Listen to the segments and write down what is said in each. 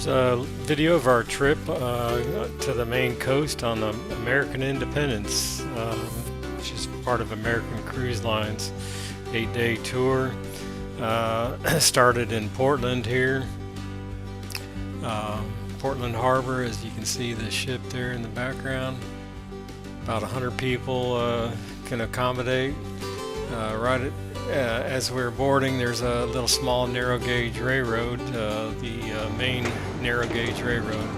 Here's a video of our trip to the Maine coast on the American Independence, which is part of American Cruise Line's 8-day tour. Started in Portland here. Portland Harbor, as you can see the ship there in the background. About 100 people can accommodate. As we're boarding, there's a little small narrow gauge railroad, the Maine narrow gauge railroad.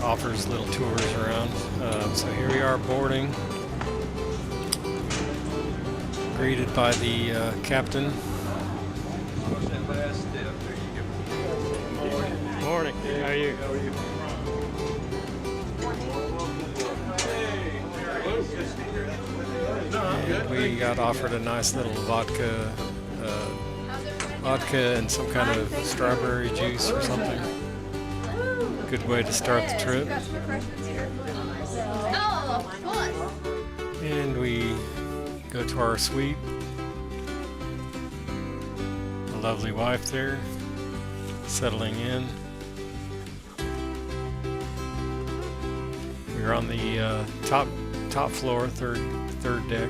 Offers little tours around. So here we are boarding, greeted by the captain. Morning. How are you? And we got offered a nice little vodka and some kind of strawberry juice or something. Good way to start the trip. And we go to our suite. A lovely wife there, settling in. We're on the top floor, third deck.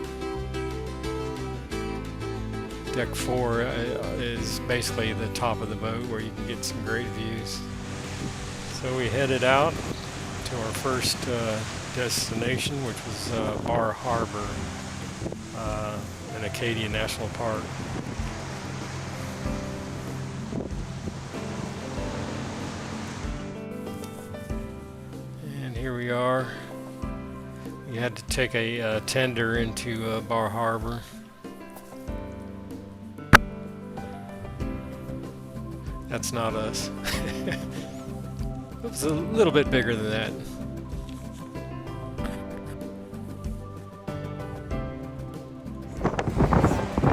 Deck 4 is basically the top of the boat where you can get some great views. So we headed out to our first destination, which was Bar Harbor in Acadia National Park. And here we are. We had to take a tender into Bar Harbor. That's not us. It was a little bit bigger than that.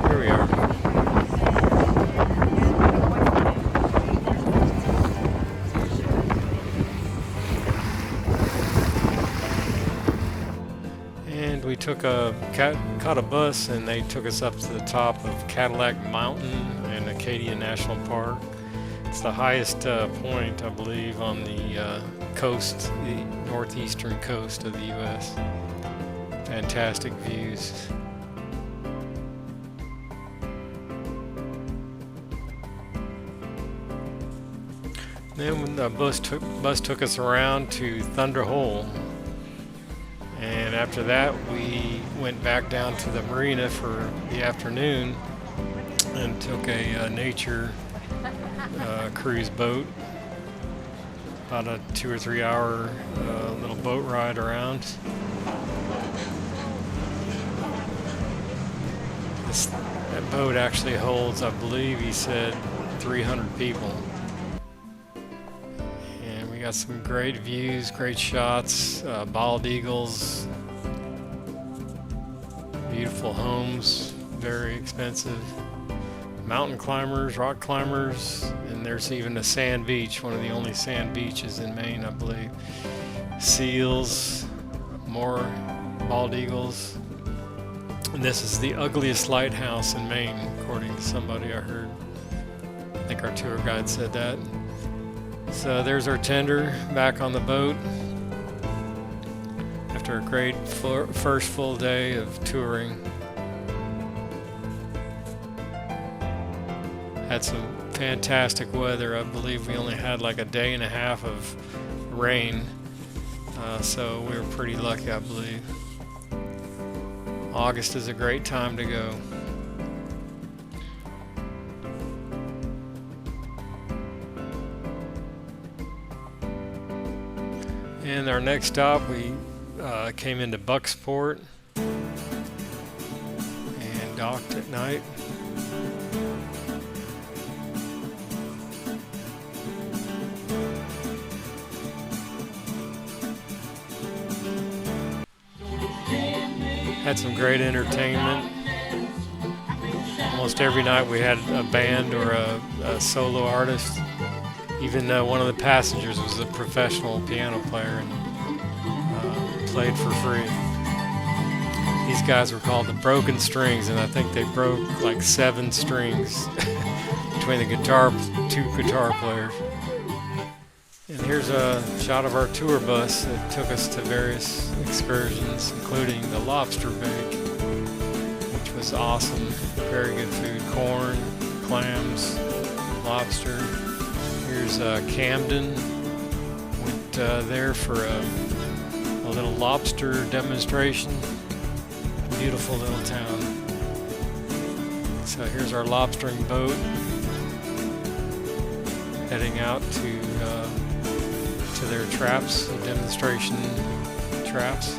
Here we are. And we took caught a bus, and they took us up to the top of Cadillac Mountain in Acadia National Park. It's the highest point, I believe, on the coast, the northeastern coast of the U.S. Fantastic views. Then when the bus took us around to Thunder Hole, and after that we went back down to the marina for the afternoon and took a nature cruise boat, about a 2 or 3 hour little boat ride around. That boat actually holds, I believe he said, 300 people. And we got some great views, great shots, bald eagles, beautiful homes, very expensive. Mountain climbers, rock climbers, and there's even a sand beach, one of the only sand beaches in Maine, I believe. Seals, more bald eagles. And this is the ugliest lighthouse in Maine, according to somebody I heard. I think our tour guide said that. So there's our tender back on the boat after a great first full day of touring. Had some fantastic weather. I believe we only had like a day and a half of rain, so we were pretty lucky, I believe. August is a great time to go. And our next stop, we came into Bucksport and docked at night. Had some great entertainment. Almost every night we had a band or a solo artist. Even one of the passengers was a professional piano player and played for free. These guys were called the Broken Strings, and I think they broke like 7 strings between the two guitar players. And here's a shot of our tour bus that took us to various excursions, including the lobster bank, which was awesome. Very good food, corn, clams, lobster. Here's Camden. Went there for a little lobster demonstration. Beautiful little town. So here's our lobstering boat heading out to their traps, the demonstration traps.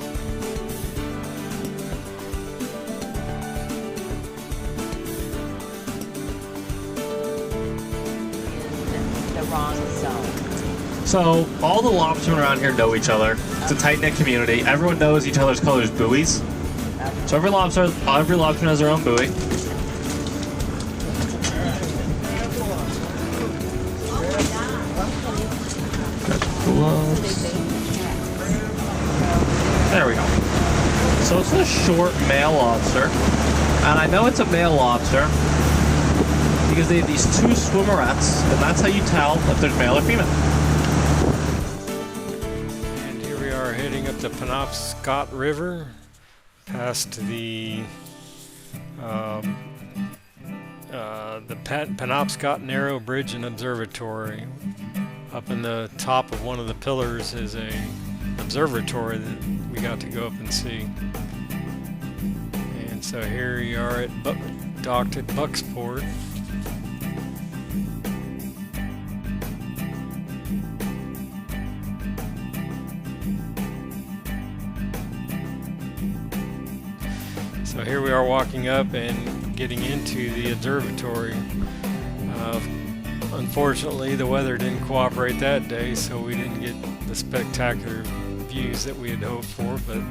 In the wrong zone. So all the lobstermen around here know each other. It's a tight-knit community. Everyone knows each other's colors buoys. So every lobsterman has their own buoy. There we go. So it's a short male lobster, and I know it's a male lobster because they have these two swimmerettes, and that's how you tell if there's male or female. And here we are heading up the Penobscot River, past the Penobscot Narrow Bridge and Observatory. Up in the top of one of the pillars is a observatory that we got to go up and see. And so here you are docked at Bucksport. So here we are walking up and getting into the observatory. Unfortunately, the weather didn't cooperate that day, so we didn't get the spectacular views that we had hoped for, but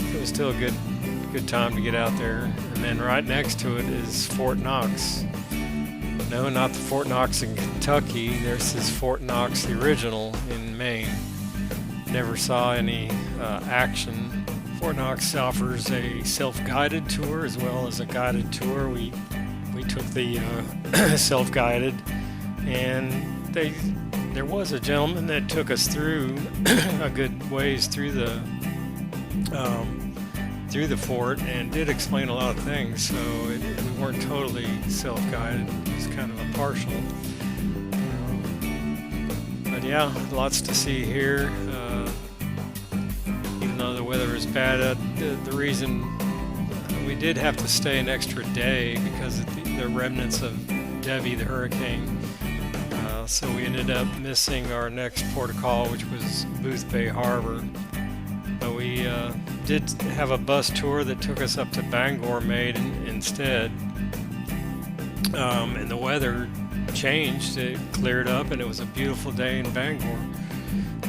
it was still a good time to get out there. And then right next to it is Fort Knox. No, not the Fort Knox in Kentucky. This is Fort Knox, the original, in Maine. Never saw any action. Fort Knox offers a self-guided tour as well as a guided tour. We took the self-guided, and there was a gentleman that took us through a good ways through the fort and did explain a lot of things. So we weren't totally self-guided; it was kind of a partial. But yeah, lots to see here. Even though the weather is bad, the reason we did have to stay an extra day because of the remnants of Debbie, the hurricane. So we ended up missing our next port of call, which was Booth Bay Harbor. But we did have a bus tour that took us up to Bangor, Maine instead. And the weather changed, it cleared up, and it was a beautiful day in Bangor.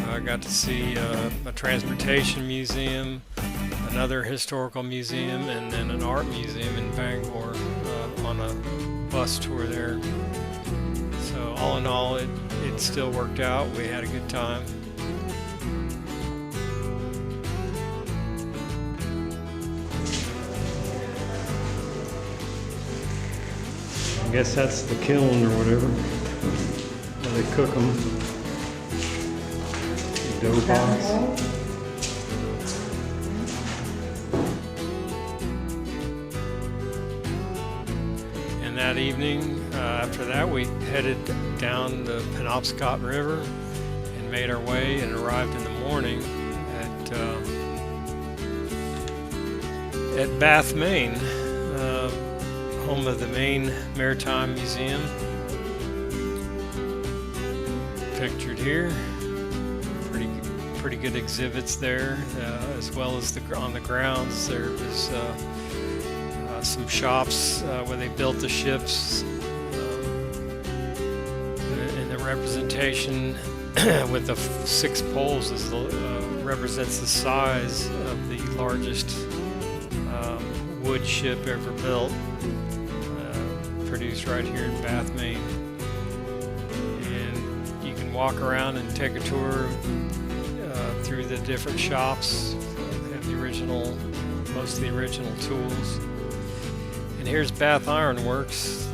I got to see a transportation museum, another historical museum, and then an art museum in Bangor on a bus tour there. So all in all, it still worked out. We had a good time. I guess that's the kiln or whatever, where they cook them. The dough box. And that evening, after that, we headed down the Penobscot River and made our way and arrived in the morning at Bath, Maine, home of the Maine Maritime Museum. Pictured here. Pretty good exhibits there, as well as on the grounds there was some shops where they built the ships, and the representation with the 6 poles represents the size of the largest wood ship ever built, produced right here in Bath, Maine. And you can walk around and take a tour through the different shops. They have most of the original tools. And here's Bath Iron Works.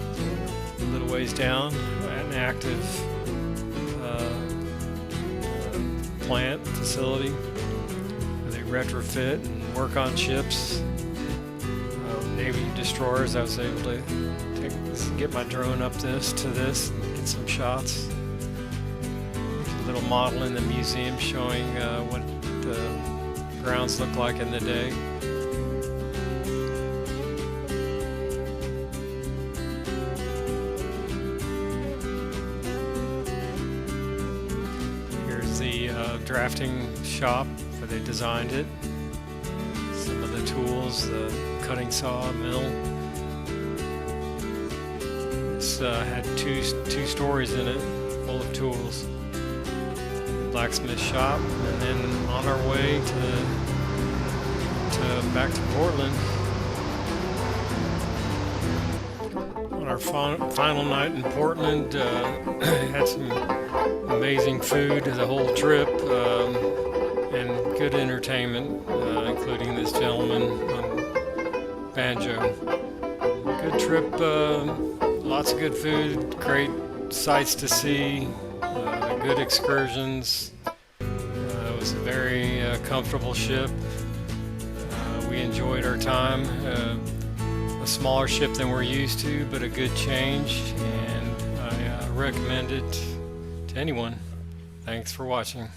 a little ways down, an active plant facility where they retrofit and work on ships, Navy destroyers. I was able to get my drone up to this and get some shots. There's a little model in the museum showing what the grounds look like in the day. Here's the drafting shop where they designed it. Some of the tools, the cutting saw, mill. This had two stories in it, full of tools. Blacksmith shop, and then on our way to back to Portland. On our final night in Portland, had some amazing food the whole trip, and good entertainment, including this gentleman on banjo. Good trip, lots of good food, great sights to see, good excursions. It was a very comfortable ship. We enjoyed our time. A smaller ship than we're used to, but a good change, and I recommend it to anyone. Thanks for watching.